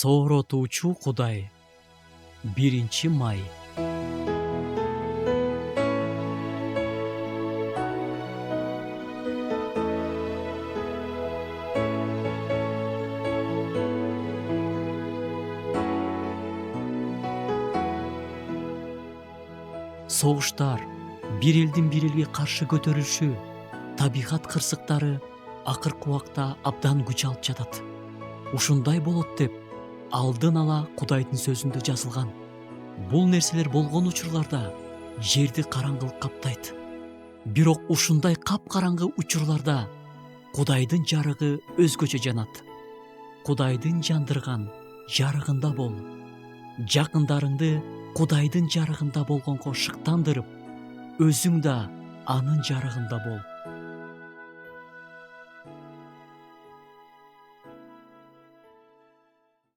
Сооротуучу Кудай. 1-май. Согуштар, бир элдин бир элге каршы көтөрүлүшү, табигат кырсыктары акыркы убакта абдан күч алып жатат. Ушундай болот деп алдын ала Кудайдын сөзүндө жазылган. Бул нерселер болгон учурларда жерди караңгылык каптайт. Бирок ушундай капкараңгы учурларда Кудайдын жарыгы өзгөчө жанат. Кудайдын жандырган жарыгында бол. Жакындарыңды Кудайдын жарыгында болгонго шыктандырып, өзүң да анын жарыгында бол.